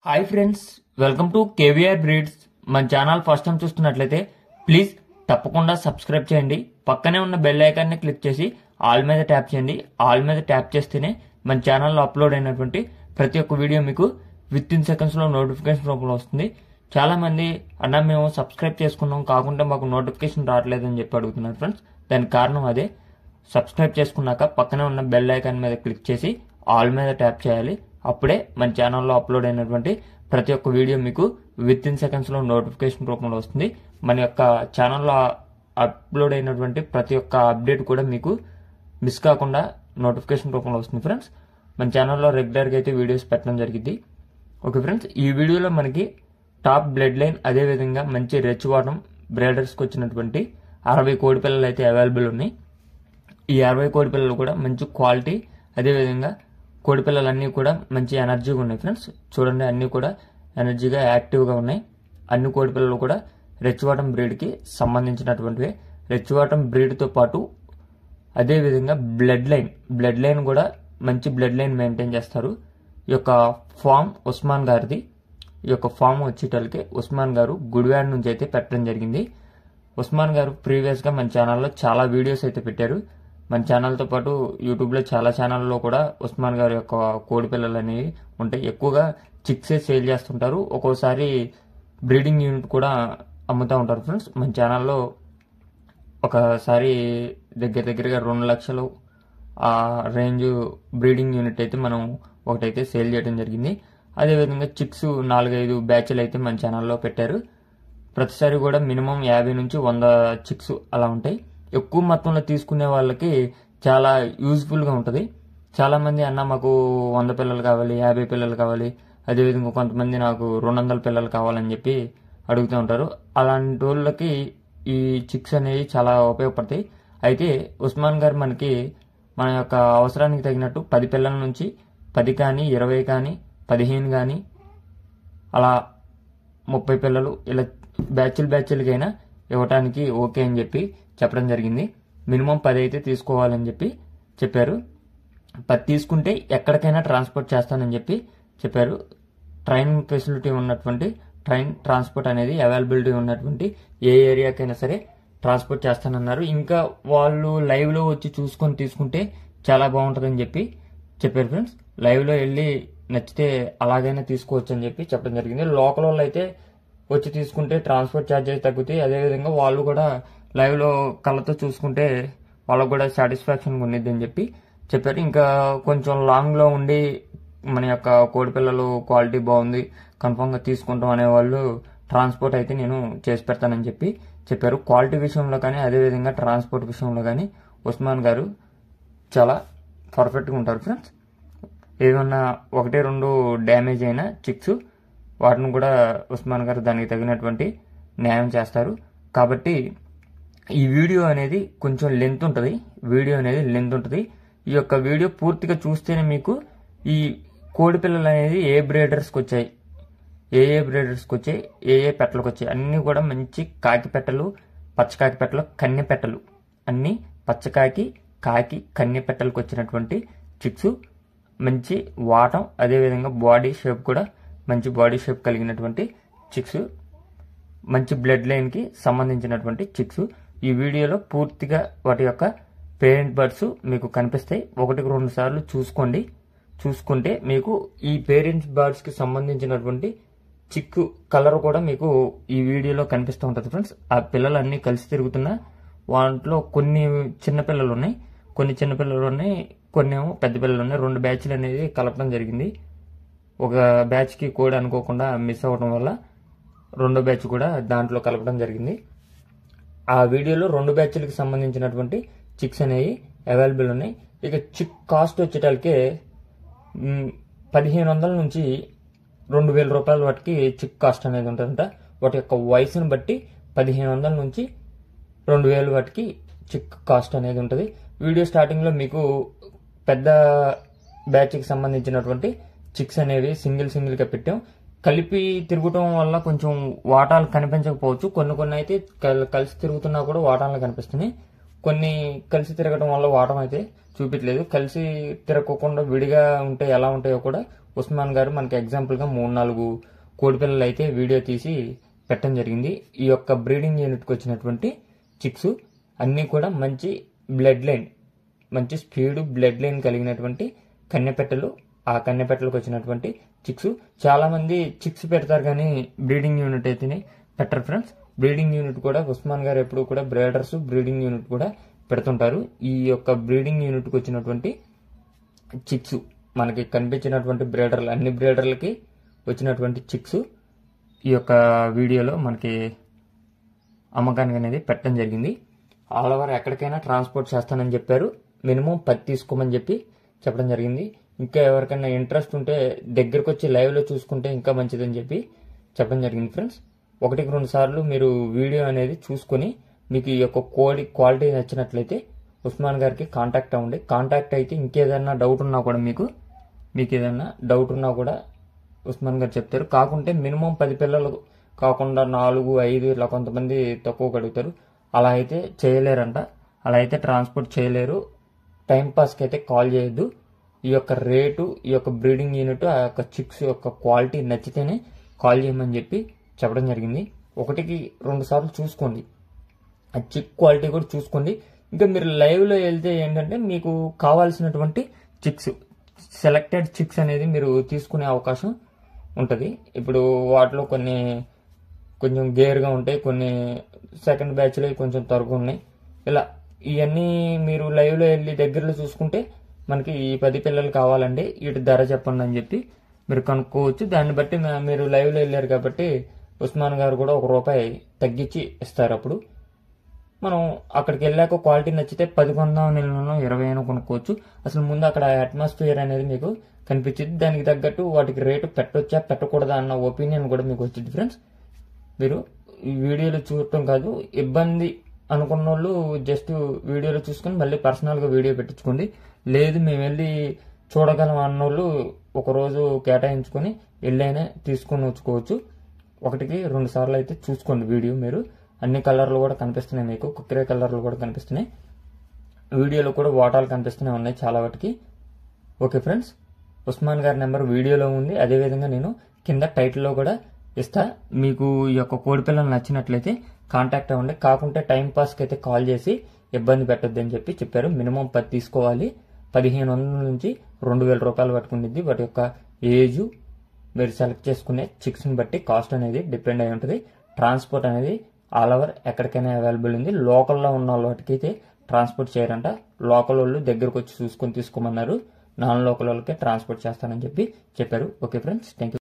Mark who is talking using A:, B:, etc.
A: Hi friends, welcome to KVR breeds. మన channel first time చూస్తున్నట్లయితే please తప్పకుండా సబ్స్క్రైబ్ చేయండి. పక్కనే ఉన్న బెల్ ఐకాన్ని క్లిక్ చేసి ఆల్ మీద ట్యాప్ చేయండి. ఆల్ మీద ట్యాప్ చేస్తేనే మన ఛానల్లో అప్లోడ్ అయినటువంటి ప్రతి ఒక్క వీడియో మీకు విత్ ఇన్ సెకండ్స్లో నోటిఫికేషన్ రూపంలో వస్తుంది. చాలా మంది అన్న మేము సబ్స్క్రైబ్ చేసుకున్నాం కాకుండా మాకు నోటిఫికేషన్ రావట్లేదని చెప్పి అడుగుతున్నారు ఫ్రెండ్స్. దానికి కారణం అదే. సబ్స్క్రైబ్ చేసుకున్నాక పక్కనే ఉన్న బెల్ ఐకాన్ మీద క్లిక్ చేసి ఆల్ మీద ట్యాప్ చేయాలి. అప్పుడే మన ఛానల్లో అప్లోడ్ అయినటువంటి ప్రతి ఒక్క వీడియో మీకు విత్ ఇన్ సెకండ్స్లో నోటిఫికేషన్ రూపంలో వస్తుంది. మన యొక్క ఛానల్లో అప్లోడ్ అయినటువంటి ప్రతి ఒక్క అప్డేట్ కూడా మీకు మిస్ కాకుండా నోటిఫికేషన్ రూపంలో వస్తుంది ఫ్రెండ్స్. మన ఛానల్లో రెగ్యులర్గా అయితే వీడియోస్ పెట్టడం జరిగింది. ఓకే ఫ్రెండ్స్, ఈ వీడియోలో మనకి టాప్ బ్లడ్ లైన్ అదేవిధంగా మంచి రెచ్ వాటం బ్రీడర్స్కి వచ్చినటువంటి 60 కోడి పిల్లలు అయితే అవైలబుల్ ఉన్నాయి. ఈ 60 కోడి పిల్లలు కూడా మంచి క్వాలిటీ, అదేవిధంగా కోడి పిల్లలన్నీ కూడా మంచి ఎనర్జీగా ఉన్నాయి ఫ్రెండ్స్. చూడండి, అన్నీ కూడా ఎనర్జీగా యాక్టివ్గా ఉన్నాయి. అన్ని కోడి పిల్లలు కూడా రెచ్చివాటం బ్రీడ్కి సంబంధించినటువంటివి. రెచ్చివాటం బ్రీడ్తో పాటు అదేవిధంగా బ్లడ్ లైన్ కూడా మంచి బ్లడ్ లైన్ మెయింటైన్ చేస్తారు. ఈ యొక్క ఫామ్ ఉస్మాన్ గారిది. ఈ యొక్క ఫామ్ వచ్చేటోళ్ళకి ఉస్మాన్ గారు గుడివాడ నుంచి అయితే పెట్టడం జరిగింది. ఉస్మాన్ గారు ప్రీవియస్గా మన ఛానల్లో చాలా వీడియోస్ అయితే పెట్టారు. మన ఛానల్తో పాటు యూట్యూబ్లో చాలా ఛానల్లో కూడా ఉస్మాన్ గారి యొక్క కోడి పిల్లలు అనేవి ఉంటాయి. ఎక్కువగా చిక్సే సేల్ చేస్తుంటారు. ఒక్కోసారి బ్రీడింగ్ యూనిట్ కూడా అమ్ముతూ ఉంటారు ఫ్రెండ్స్. మన ఛానల్లో ఒకసారి దగ్గరగా 2 లక్షలు ఆ రేంజ్ బ్రీడింగ్ యూనిట్ అయితే మనం ఒకటైతే సేల్ చేయడం జరిగింది. అదేవిధంగా చిక్స్ 4-5 బ్యాచ్లు అయితే మన ఛానల్లో పెట్టారు. ప్రతిసారి కూడా మినిమం 50 నుంచి 100 చిక్స్ అలా ఉంటాయి. ఎక్కువ మొత్తంలో తీసుకునే వాళ్ళకి చాలా యూజ్ఫుల్గా ఉంటుంది. చాలామంది అన్న మాకు 100 పిల్లలు కావాలి, 50 పిల్లలు కావాలి, అదేవిధంగా కొంతమంది నాకు 200 పిల్లలు కావాలని చెప్పి అడుగుతూ ఉంటారు. అలాంటి వాళ్ళకి ఈ చిక్స్ అనేవి చాలా ఉపయోగపడతాయి. అయితే ఉస్మాన్ గారు మనకి మన యొక్క అవసరానికి తగినట్టు 10 పిల్లల నుంచి 10 కానీ 20 కానీ 15 కానీ అలా 30 పిల్లలు ఇలా బ్యాచ్లకైనా ఇవ్వటానికి ఓకే అని చెప్పి చెప్పడం జరిగింది. మినిమం 10 అయితే తీసుకోవాలని చెప్పి చెప్పారు. 10 తీసుకుంటే ఎక్కడికైనా ట్రాన్స్పోర్ట్ చేస్తానని చెప్పి చెప్పారు. ట్రైన్ ఫెసిలిటీ ఉన్నటువంటి ట్రైన్ ట్రాన్స్పోర్ట్ అనేది అవైలబిలిటీ ఉన్నటువంటి ఏ ఏరియాకైనా సరే ట్రాన్స్పోర్ట్ చేస్తానన్నారు. ఇంకా వాళ్ళు లైవ్లో వచ్చి చూసుకొని తీసుకుంటే చాలా బాగుంటుందని చెప్పి చెప్పారు ఫ్రెండ్స్. లైవ్లో వెళ్ళి నచ్చితే అలాగైనా తీసుకోవచ్చు అని చెప్పి చెప్పడం జరిగింది. లోకల్ వాళ్ళు అయితే వచ్చి తీసుకుంటే ట్రాన్స్పోర్ట్ ఛార్జెస్ తగ్గుతాయి. అదేవిధంగా వాళ్ళు కూడా లైవ్లో కళ్ళతో చూసుకుంటే వాళ్ళకు కూడా సాటిస్ఫాక్షన్ ఉండేది అని చెప్పి చెప్పారు. ఇంకా కొంచెం లాంగ్లో ఉండి మన యొక్క కోడి పిల్లలు క్వాలిటీ బాగుంది కన్ఫామ్గా తీసుకుంటాం అనేవాళ్ళు ట్రాన్స్పోర్ట్ అయితే నేను చేసి పెడతానని చెప్పి చెప్పారు. క్వాలిటీ విషయంలో కానీ అదేవిధంగా ట్రాన్స్పోర్ట్ విషయంలో కానీ ఉస్మాన్ గారు చాలా పర్ఫెక్ట్గా ఉంటారు ఫ్రెండ్స్. ఏమన్నా 1-2 డ్యామేజ్ అయిన చిక్స్ వాటిని కూడా ఉస్మాన్ గారు దానికి తగినటువంటి న్యాయం చేస్తారు. కాబట్టి ఈ వీడియో అనేది కొంచెం లెంత్ ఉంటుంది. ఈ యొక్క వీడియో పూర్తిగా చూస్తేనే మీకు ఈ కోడి పిల్లలు అనేది ఏ బ్రీడర్స్కి వచ్చాయి, ఏ పెట్టలకు వచ్చాయి అన్నీ కూడా మంచి కాకి పెట్టలు, పచ్చకాకి పెట్టలు, కన్నె పెట్టలు, అన్నీ పచ్చకాకి కాకి కన్నె పెట్టలకు వచ్చినటువంటి చిక్స్. మంచి వాటం, అదేవిధంగా బాడీ షేప్ కూడా మంచి బాడీ షేప్ కలిగినటువంటి చిక్స్, మంచి బ్లడ్ లైన్కి సంబంధించినటువంటి చిక్స్. ఈ వీడియోలో పూర్తిగా వాటి యొక్క పేరెంట్ బర్డ్స్ మీకు కనిపిస్తాయి. 1-2 సార్లు చూసుకుంటే మీకు ఈ పేరెంట్స్ బర్డ్స్కి సంబంధించినటువంటి చిక్కు కలర్ కూడా మీకు ఈ వీడియోలో కనిపిస్తూ ఉంటుంది ఫ్రెండ్స్. ఆ పిల్లలన్నీ కలిసి తిరుగుతున్న వాటిలో కొన్ని చిన్న పిల్లలు ఉన్నాయి, కొన్ని ఏమో పెద్ద పిల్లలు ఉన్నాయి. 2 బ్యాచ్లు అనేది కలపడం జరిగింది. ఒక బ్యాచ్కి కోడి అనుకోకుండా మిస్ అవ్వడం వల్ల 2వ బ్యాచ్ కూడా దాంట్లో కలపడం జరిగింది. ఆ వీడియోలో 2 బ్యాచ్లకు సంబంధించినటువంటి చిక్స్ అనేవి అవైలబుల్ ఉన్నాయి. ఇక చిక్ కాస్ట్ వచ్చేటానికి 1500 నుంచి 2000 రూపాయల వాటికి చిక్ కాస్ట్ అనేది ఉంటుందంట. వాటి యొక్క వయసును బట్టి 1500 నుంచి 2000 వాటికి చిక్ కాస్ట్ అనేది ఉంటుంది. వీడియో స్టార్టింగ్లో మీకు పెద్ద బ్యాచ్కి సంబంధించినటువంటి చిక్స్ అనేవి సింగిల్గా పెట్టాం. కలిపి తిరగటం వల్ల కొంచెం వాటాలు కనిపించకపోవచ్చు. కొన్ని అయితే కలిసి తిరుగుతున్నా కూడా వాటాలు కనిపిస్తున్నాయి. కొన్ని కలిసి తిరగటం వల్ల వాటం అయితే చూపించలేదు. కలిసి తిరగకుండా విడిగా ఉంటే ఎలా ఉంటాయో కూడా ఉస్మాన్ గారు మనకి ఎగ్జాంపుల్గా 3-4 కోడి పిల్లలు అయితే వీడియో తీసి పెట్టడం జరిగింది. ఈ యొక్క బ్రీడింగ్ యూనిట్కి వచ్చినటువంటి చిక్స్ అన్నీ కూడా మంచి బ్లడ్ లైన్, మంచి స్పీడ్ బ్లడ్ లైన్ కలిగినటువంటి కన్నెపెట్టలు. ఆ కన్నెపెట్టలకు వచ్చినటువంటి చిక్స్. చాలామంది చిక్స్ పెడతారు కానీ బ్రీడింగ్ యూనిట్ అయితేనే పెట్టరు ఫ్రెండ్స్. బ్రీడింగ్ యూనిట్ కూడా ఉస్మాన్ గారు ఎప్పుడు కూడా బ్రీడర్స్ బ్రీడింగ్ యూనిట్ కూడా పెడుతుంటారు. ఈ యొక్క బ్రీడింగ్ యూనిట్కి వచ్చినటువంటి చిక్స్ మనకి కనిపించినటువంటి బ్రీడర్లు, అన్ని బ్రీడర్లకి వచ్చినటువంటి చిక్స్ ఈ యొక్క వీడియోలో మనకి అమ్మకానికి అనేది పెట్టడం జరిగింది. ఆల్ ఓవర్ ఎక్కడికైనా ట్రాన్స్పోర్ట్ చేస్తానని చెప్పారు. మినిమం 10 తీసుకోమని చెప్పి చెప్పడం జరిగింది. ఇంకా ఎవరికైనా ఇంట్రెస్ట్ ఉంటే దగ్గరకు వచ్చి లైవ్లో చూసుకుంటే ఇంకా మంచిదని చెప్పి చెప్పడం జరిగింది ఫ్రెండ్స్. 1-2 సార్లు మీరు వీడియో అనేది చూసుకొని మీకు ఈ యొక్క కోడి క్వాలిటీ నచ్చినట్లయితే ఉస్మాన్ గారికి కాంటాక్ట్ అవ్వండి. కాంటాక్ట్ అయితే ఇంకేదన్నా డౌట్ ఉన్నా కూడా మీకు ఏదన్నా డౌట్ ఉన్నా కూడా ఉస్మాన్ గారు చెప్తారు. కాకుంటే మినిమం 10 పిల్లలు కాకుండా 4-5 ఇట్లా కొంతమంది తక్కువ కడుగుతారు. అలా అయితే చేయలేరంట. అలా అయితే ట్రాన్స్పోర్ట్ చేయలేరు. టైంపాస్కి అయితే కాల్ చేయొద్దు. ఈ యొక్క రేటు, ఈ యొక్క బ్రీడింగ్ యూనిట్, ఆ యొక్క చిక్స్ యొక్క క్వాలిటీ నచ్చితేనే కాల్ చేయమని చెప్పి చెప్పడం జరిగింది. 1-2 సార్లు చూసుకోండి. ఆ చిక్ క్వాలిటీ కూడా చూసుకోండి. ఇంకా మీరు లైవ్లో వెళ్తే ఏంటంటే మీకు కావాల్సినటువంటి చిక్స్, సెలెక్టెడ్ చిక్స్ అనేది మీరు తీసుకునే అవకాశం ఉంటుంది. ఇప్పుడు వాటిలో కొంచెం గేర్గా ఉంటాయి, కొన్ని సెకండ్ బ్యాచ్లో కొంచెం తరుగు ఉన్నాయి. ఇలా ఇవన్నీ మీరు లైవ్లో వెళ్ళి దగ్గరలో చూసుకుంటే మనకి ఈ 10 పిల్లలు కావాలండి, వీటి ధర చెప్పండి అని చెప్పి మీరు కనుక్కోవచ్చు. దాన్ని బట్టి మీరు లైవ్లో వెళ్ళారు కాబట్టి ఉస్మాన్ గారు కూడా ₹1 తగ్గించి ఇస్తారు. అప్పుడు మనం అక్కడికి వెళ్ళాక క్వాలిటీ నచ్చితే 10 కొందాం, 20 అయినా కొనుక్కోవచ్చు. అసలు ముందు అక్కడ అట్మాస్ఫియర్ అనేది మీకు కనిపించింది. దానికి తగ్గట్టు వాటికి రేటు పెట్టొచ్చా పెట్టకూడదా అన్న ఒపీనియన్ కూడా మీకు వచ్చింది ఫ్రెండ్స్. మీరు ఈ వీడియోలో చూడటం కాదు, ఇబ్బంది అనుకున్న వాళ్ళు జస్ట్ వీడియోలో చూసుకొని మళ్ళీ పర్సనల్గా వీడియో పెట్టించుకోండి. లేదు మేము వెళ్ళి చూడగలం అన్నోళ్ళు ఒకరోజు కేటాయించుకొని వెళ్ళైనా తీసుకొని వచ్చుకోవచ్చు. 1-2 సార్లు అయితే చూసుకోండి వీడియో. మీరు అన్ని కలర్లు కూడా కనిపిస్తున్నాయి, మీకు కుక్కరే కలర్లు కూడా కనిపిస్తున్నాయి. వీడియోలో కూడా వాటాలు కనిపిస్తూనే ఉన్నాయి చాలా వాటికి. ఓకే ఫ్రెండ్స్, ఉస్మాన్ గారి నెంబర్ వీడియోలో ఉంది. అదేవిధంగా నేను కింద టైటిల్లో కూడా ఇస్తా. మీకు ఈ యొక్క కోడి పిల్లలు నచ్చినట్లయితే కాంటాక్ట్ అవ్వండి. కాకుంటే టైంపాస్కి అయితే కాల్ చేసి ఇబ్బంది పెట్టొద్దు అని చెప్పి చెప్పారు. మినిమం 10 తీసుకోవాలి. 1500 నుంచి 2000 రూపాయలు పట్టుకుంటుంది. వాటి యొక్క ఏజు మీరు సెలెక్ట్ చేసుకునే చిక్స్ని బట్టి కాస్ట్ అనేది డిపెండ్ అయి ఉంటుంది. ట్రాన్స్పోర్ట్ అనేది ఆల్ ఓవర్ ఎక్కడికైనా అవైలబుల్ ఉంది. లోకల్లో ఉన్న వాటికి అయితే ట్రాన్స్పోర్ట్ చేయరంట. లోకల్ వాళ్ళు దగ్గరకు వచ్చి చూసుకొని తీసుకోమన్నారు. నాన్ లోకల్ వాళ్ళకే ట్రాన్స్పోర్ట్ చేస్తానని చెప్పి చెప్పారు. Okay friends, thank you.